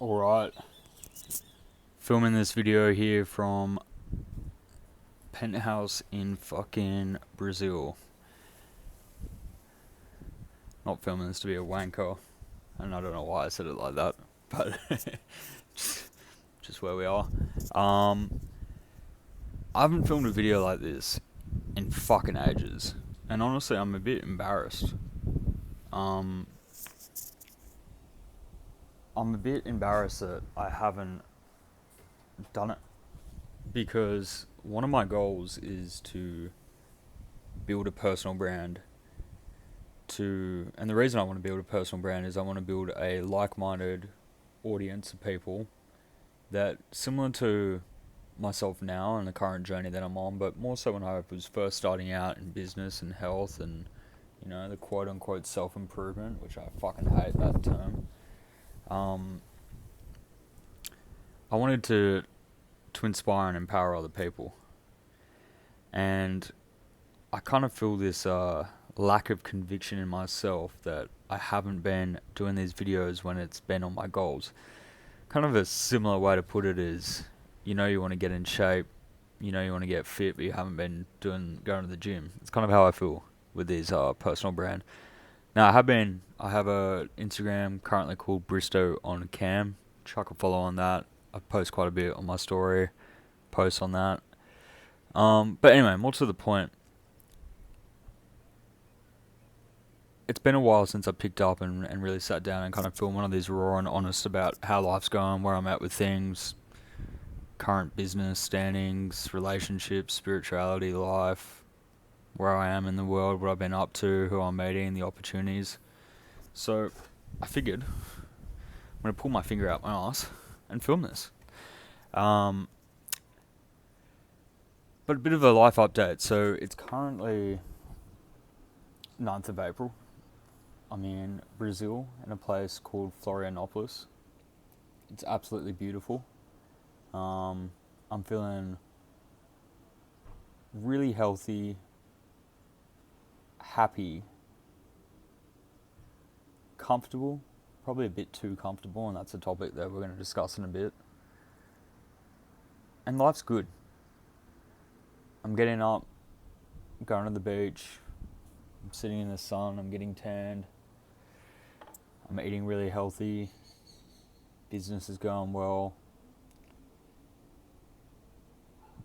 Alright, filming this video here from penthouse in fucking Brazil. Not filming this to be a wanker, and I don't know why I said it like that, but just where we are. I haven't filmed a video like this in fucking ages, and honestly I'm a bit embarrassed. I'm a bit embarrassed that I haven't done it, because one of my goals is to build a personal brand and the reason I want to build a personal brand is I want to build a like-minded audience of people that, similar to myself now and the current journey that I'm on, but more so when I was first starting out in business and health and, you know, the quote-unquote self-improvement, which I fucking hate that term. I wanted to inspire and empower other people, and I kind of feel this lack of conviction in myself that I haven't been doing these videos when it's been on my goals. Kind of a similar way to put it is, you want to get in shape, you want to get fit, but you haven't been going to the gym. It's kind of how I feel with these personal brand. Now I have a Instagram currently called Bristow on Cam. Chuck a follow on that. I post quite a bit on my story, post on that. But anyway, more to the point. It's been a while since I picked up and really sat down and kind of filmed one of these raw and honest about how life's going, where I'm at with things, current business standings, relationships, spirituality, life, where I am in the world, what I've been up to, who I'm meeting, the opportunities. So I figured I'm going to pull my finger out my ass and film this. But a bit of a life update. So it's currently 9th of April. I'm in Brazil in a place called Florianopolis. It's absolutely beautiful. I'm feeling really healthy, happy, comfortable, probably a bit too comfortable, and that's a topic that we're going to discuss in a bit. And life's good. I'm getting up, going to the beach, I'm sitting in the sun, I'm getting tanned, I'm eating really healthy, business is going well.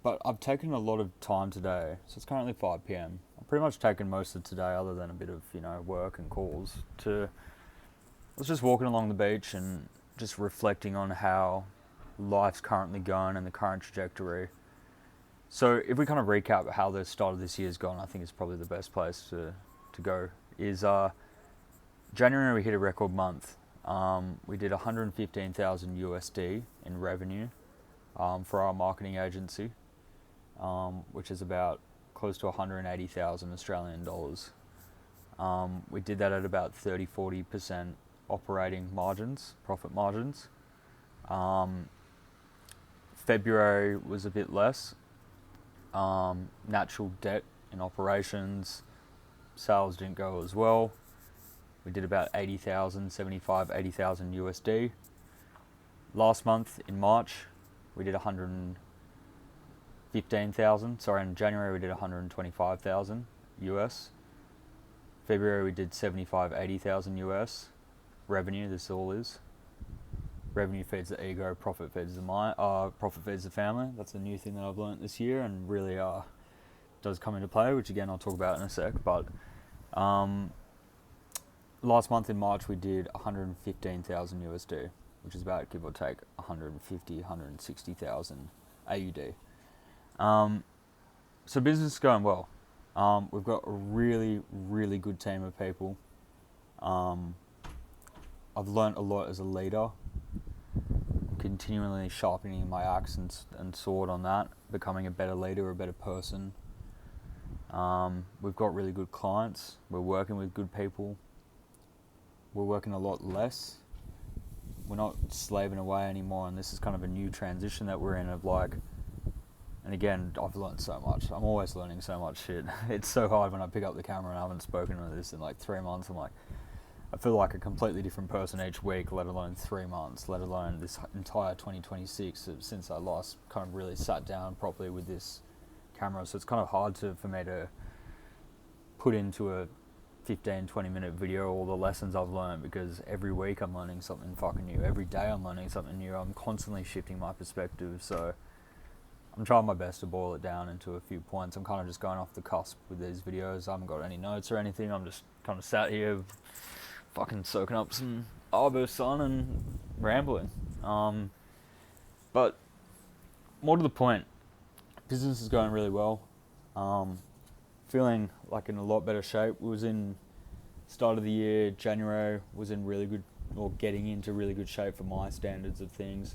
But I've taken a lot of time today, so it's currently 5 p.m. I've pretty much taken most of today, other than a bit of, work and calls, I was just walking along the beach and just reflecting on how life's currently going and the current trajectory. So if we kind of recap how the start of this year's gone, I think it's probably the best place to go is January we hit a record month. We did 115,000 USD in revenue for our marketing agency, which is about close to 180,000 Australian dollars. We did that at about 30-40% operating margins, profit margins. February was a bit less. Natural debt in operations, sales didn't go as well. We did about 80,000 USD. Last month in March, we did 115,000. Sorry, in January we did 125,000 US. February we did 80,000 US. Revenue, this all is. Revenue feeds the ego, profit feeds the family. That's a new thing that I've learned this year and really does come into play, which again I'll talk about in a sec. But last month in March we did 115,000 USD, which is about, give or take, 160,000 AUD. So business is going well. We've got a really, really good team of people. I've learned a lot as a leader, continually sharpening my axe and sword on that, becoming a better leader, a better person. We've got really good clients. We're working with good people. We're working a lot less. We're not slaving away anymore, and this is kind of a new transition that we're in of and again, I've learned so much. I'm always learning so much shit. It's so hard when I pick up the camera and I haven't spoken to this in 3 months. I'm like, I feel like a completely different person each week, let alone 3 months, let alone this entire 2026 since I last kind of really sat down properly with this camera. So it's kind of hard for me to put into a 15-20 minute video all the lessons I've learned, because every week I'm learning something fucking new. Every day I'm learning something new. I'm constantly shifting my perspective. So I'm trying my best to boil it down into a few points. I'm kind of just going off the cusp with these videos. I haven't got any notes or anything. I'm just kind of sat here fucking soaking up some Arbo sun and rambling. But more to the point, business is going really well. Feeling like in a lot better shape. Was in start of the year, January, was in really good, or getting into really good shape for my standards of things.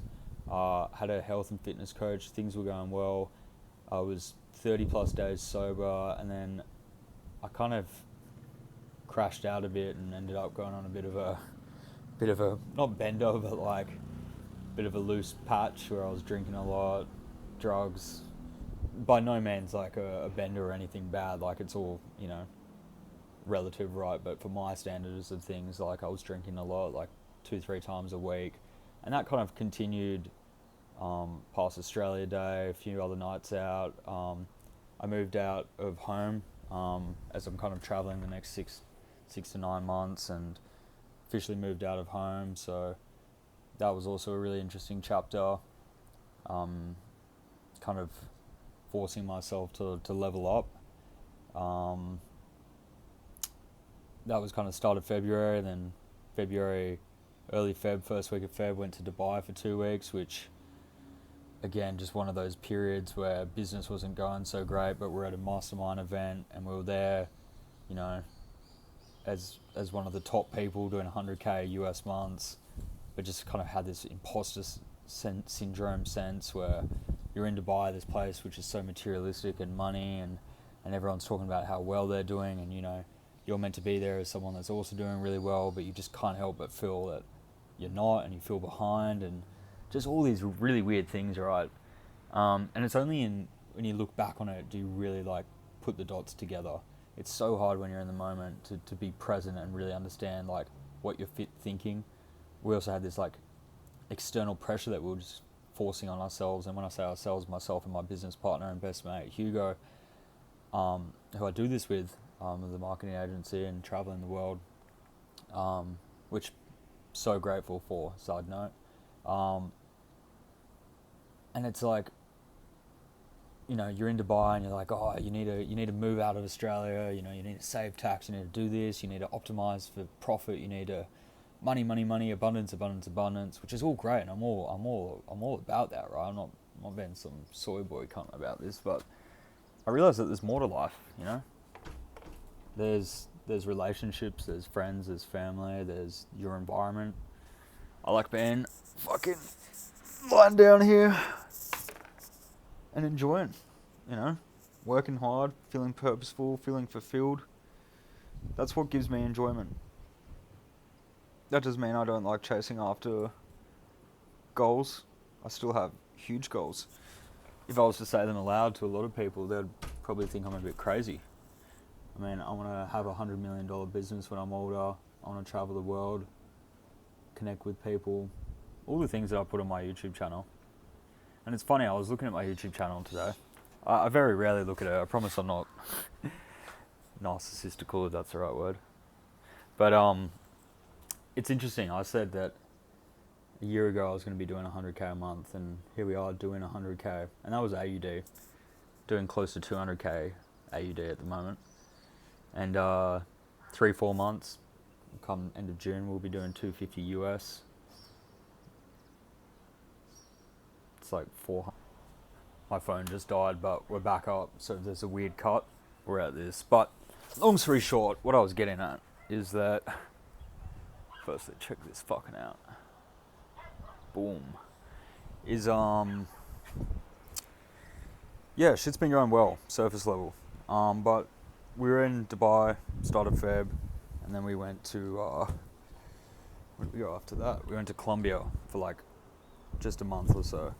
Had a health and fitness coach. Things were going well. I was 30 plus days sober, and then I kind of crashed out a bit and ended up going on a bit of a not bender, but like a bit of a loose patch where I was drinking a lot, drugs. By no means like a bender or anything bad. Like, it's all, you know, relative, right? But for my standards of things, like, I was drinking a lot, like 2-3 times a week, and that kind of continued past Australia Day, a few other nights out. I moved out of home as I'm kind of traveling the next 6 to 9 months, and officially moved out of home. So that was also a really interesting chapter. Kind of forcing myself to level up. That was kind of start of February, and then February, early Feb, first week of Feb, went to Dubai for 2 weeks, which, again, just one of those periods where business wasn't going so great, but we're at a mastermind event, and we were there, you know, as one of the top people doing 100k US months, but just kind of had this imposter syndrome sense where you're in Dubai, this place which is so materialistic and money, and everyone's talking about how well they're doing, and, you know, you're meant to be there as someone that's also doing really well, but you just can't help but feel that you're not, and you feel behind, and just all these really weird things, right? And it's only when you look back on it do you really like put the dots together. It's so hard when you're in the moment to be present and really understand like what you're thinking. We also had this like external pressure that we were just forcing on ourselves, and when I say ourselves, myself and my business partner and best mate Hugo, who I do this with the marketing agency and traveling the world, which so grateful for, side note. And it's like, you know, you're in Dubai and you're like, oh, you need to move out of Australia, you know, you need to save tax, you need to do this, you need to optimize for profit, you need to money, abundance, which is all great, and I'm all about that, right? I'm not being some soy boy cunt about this, but I realize that there's more to life, you know. There's relationships, there's friends, there's family, there's your environment. I like being fucking lying down here and enjoying, you know, working hard, feeling purposeful, feeling fulfilled. That's what gives me enjoyment. That doesn't mean I don't like chasing after goals. I still have huge goals. If I was to say them aloud to a lot of people, they'd probably think I'm a bit crazy. I mean, I want to have a $100 million business when I'm older. I want to travel the world, connect with people, all the things that I put on my YouTube channel. And it's funny, I was looking at my YouTube channel today. I very rarely look at it. I promise I'm not narcissistical, if that's the right word. But it's interesting. I said that a year ago I was going to be doing 100k a month, and here we are doing 100k, and that was AUD, doing close to 200k AUD at the moment. And 3-4 months, come end of June, we'll be doing 250 US. It's like 400. My phone just died, but we're back up, so there's a weird cut. We're at this, but long story short, what I was getting at is that, firstly, check this fucking out. Boom. Is yeah, shit's been going well, surface level. But we were in Dubai, start of Feb, and then we went to where did we go after that? We went to Colombia for like just a month or so.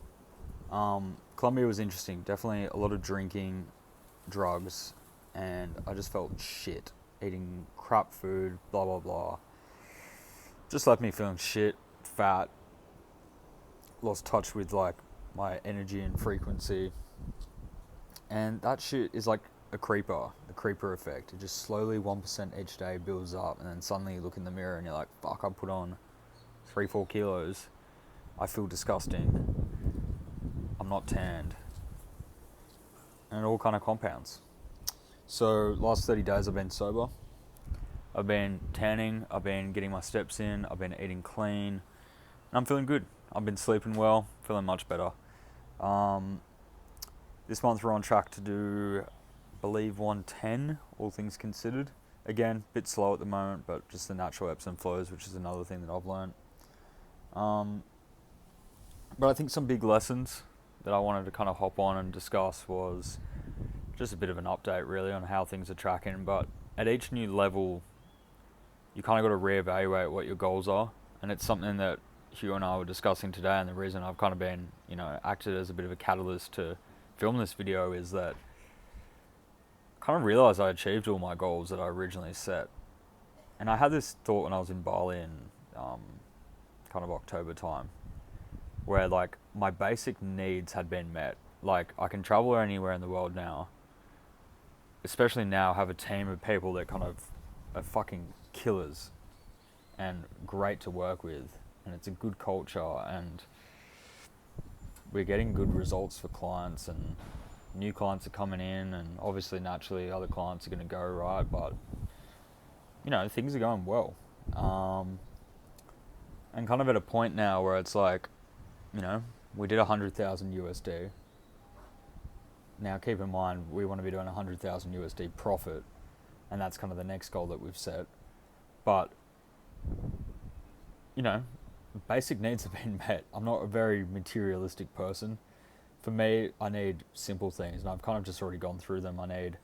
Colombia was interesting. Definitely a lot of drinking, drugs, and I just felt shit, eating crap food, blah blah blah. just left me feeling shit, fat, lost touch with like my energy and frequency. And that shit is like a creeper, the creeper effect. It just slowly 1% each day builds up, and then suddenly you look in the mirror and you're like, fuck, I put on 3-4 kilos. I feel disgusting. I'm not tanned. And it all kind of compounds. So last 30 days I've been sober. I've been tanning, I've been getting my steps in, I've been eating clean, and I'm feeling good. I've been sleeping well, feeling much better. This month we're on track to do, I believe, 110, all things considered. Again, a bit slow at the moment, but just the natural ebbs and flows, which is another thing that I've learned. But I think some big lessons that I wanted to kind of hop on and discuss was just a bit of an update really on how things are tracking. But at each new level, you kind of got to reevaluate what your goals are. And it's something that Hugh and I were discussing today, and the reason I've kind of been, acted as a bit of a catalyst to film this video is that I kind of realised I achieved all my goals that I originally set. And I had this thought when I was in Bali in kind of October time, where like my basic needs had been met. Like I can travel anywhere in the world now, especially now have a team of people that kind of are fucking killers and great to work with, and it's a good culture, and we're getting good results for clients, and new clients are coming in, and obviously naturally other clients are going to go, right? But things are going well, and kind of at a point now where it's like, we did 100,000 USD. Now keep in mind we want to be doing 100,000 USD profit, and that's kind of the next goal that we've set. But basic needs have been met. I'm not a very materialistic person. For me, I need simple things, and I've kind of just already gone through them. I need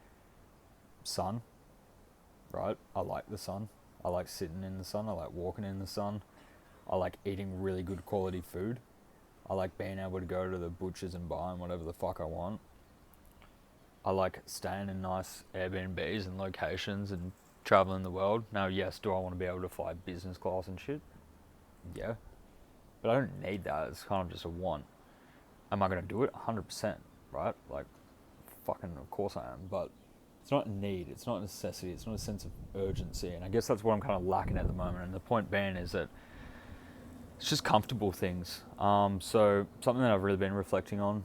sun, right? I like the sun. I like sitting in the sun. I like walking in the sun. I like eating really good quality food. I like being able to go to the butchers and buying whatever the fuck I want. I like staying in nice Airbnbs and locations and traveling the world. Now, yes, do I want to be able to fly business class and shit? Yeah. But I don't need that. It's kind of just a want. Am I going to do it? 100%, right? Like, fucking of course I am. But it's not a need. It's not a necessity. It's not a sense of urgency. And I guess that's what I'm kind of lacking at the moment. And the point being is that it's just comfortable things. So something that I've really been reflecting on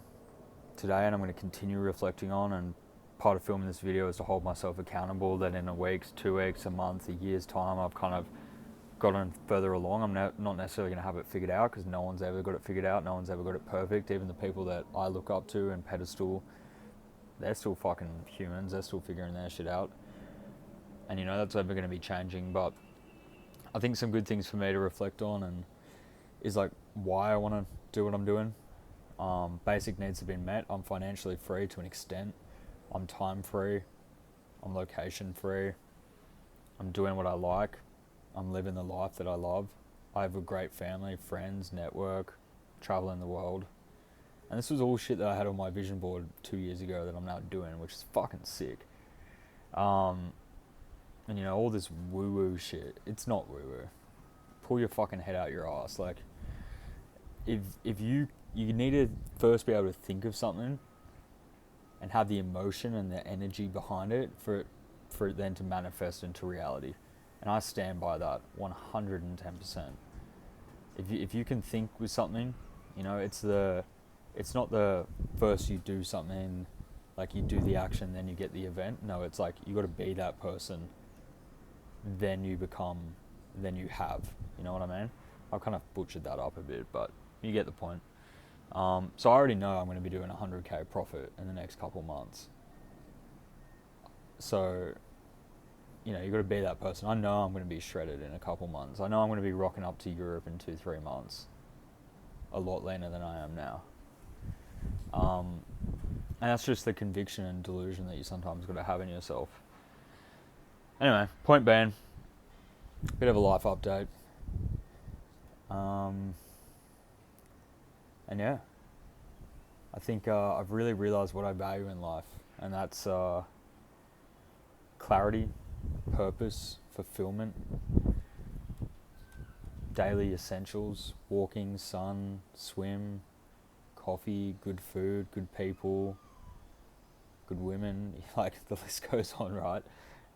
today, and I'm going to continue reflecting on, and part of filming this video is to hold myself accountable that in a week, 2 weeks, a month, a year's time, I've kind of gotten further along. I'm not necessarily going to have it figured out, because no one's ever got it figured out. No one's ever got it perfect. Even the people that I look up to and pedestal, they're still fucking humans. They're still figuring their shit out. And that's ever going to be changing. But I think some good things for me to reflect on and is like why I want to do what I'm doing. Basic needs have been met. I'm financially free to an extent. I'm time free. I'm location free. I'm doing what I like. I'm living the life that I love. I have a great family, friends, network, traveling the world. And this was all shit that I had on my vision board 2 years ago that I'm now doing, which is fucking sick. And all this woo-woo shit, it's not woo-woo. Pull your fucking head out your ass. Like, if you need to first be able to think of something and have the emotion and the energy behind it for it then to manifest into reality. And I stand by that 110%. If you can think with something, it's not the first you do something, like you do the action, then you get the event. No, it's like you got to be that person, then you become, then you have. You know what I mean? I've kind of butchered that up a bit, but you get the point. So I already know I'm going to be doing 100k profit in the next couple months. So, you got to be that person. I know I'm going to be shredded in a couple months. I know I'm going to be rocking up to Europe in 2-3 months. A lot leaner than I am now. And that's just the conviction and delusion that you sometimes got to have in yourself. Anyway, point being, bit of a life update. And yeah, I think I've really realised what I value in life, and that's clarity, purpose, fulfillment. daily essentials: walking, sun, swim, coffee, good food, good people, good women. Like the list goes on, right?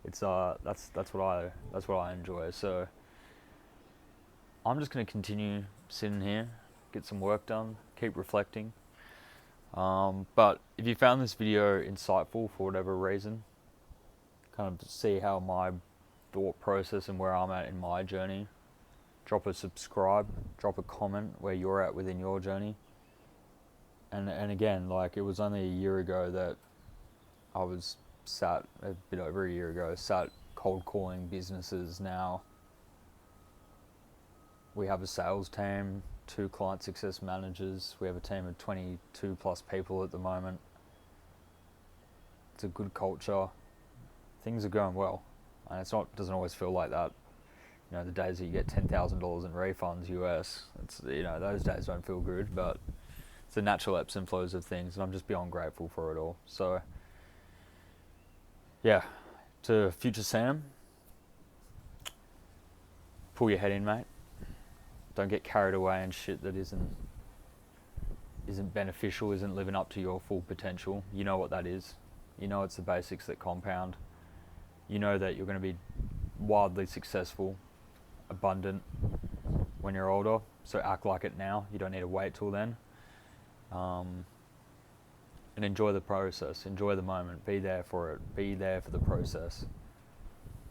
It's that's what I enjoy. So I'm just gonna continue sitting here, get some work done, keep reflecting. But if you found this video insightful for whatever reason, kind of to see how my thought process and where I'm at in my journey, drop a subscribe, drop a comment where you're at within your journey. And again, like, it was only a year ago that I was sat, a bit over a year ago, sat cold calling businesses. Now we have a sales team, 2 client success managers, we have a team of 22 plus people at the moment. It's a good culture, things are going well, and doesn't always feel like that. You know, the days that you get $10,000 in refunds US, it's, you know, those days don't feel good, but it's the natural ebbs and flows of things, and I'm just beyond grateful for it all. So yeah, to future Sam, pull your head in, mate. Don't get carried away in shit that isn't beneficial, isn't living up to your full potential. You know what that is. You know it's the basics that compound. You know that you're going to be wildly successful, abundant when you're older. So act like it now. You don't need to wait till then. And enjoy the process. Enjoy the moment. Be there for it. Be there for the process.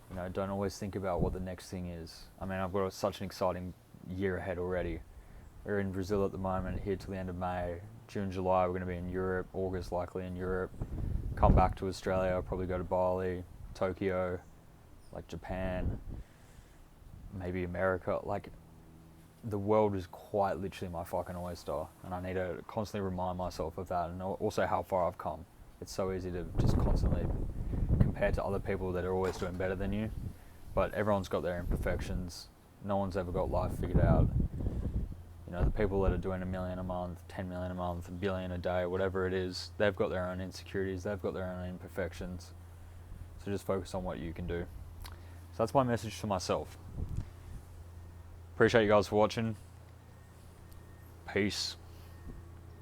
You know, don't always think about what the next thing is. I mean, I've got such an exciting year ahead already. We're in Brazil at the moment, here till the end of May. June, July, we're going to be in Europe. August, likely in Europe. Come back to Australia, probably go to Bali, Tokyo, like Japan, maybe America. Like, the world is quite literally my fucking oyster, and I need to constantly remind myself of that, and also how far I've come. It's so easy to just constantly compare to other people that are always doing better than you, but everyone's got their imperfections. No one's ever got life figured out. You know, the people that are doing $1 million a month, 10 million a month, $1 billion a day, whatever it is, they've got their own insecurities, they've got their own imperfections. So just focus on what you can do. So that's my message to myself. Appreciate you guys for watching. Peace.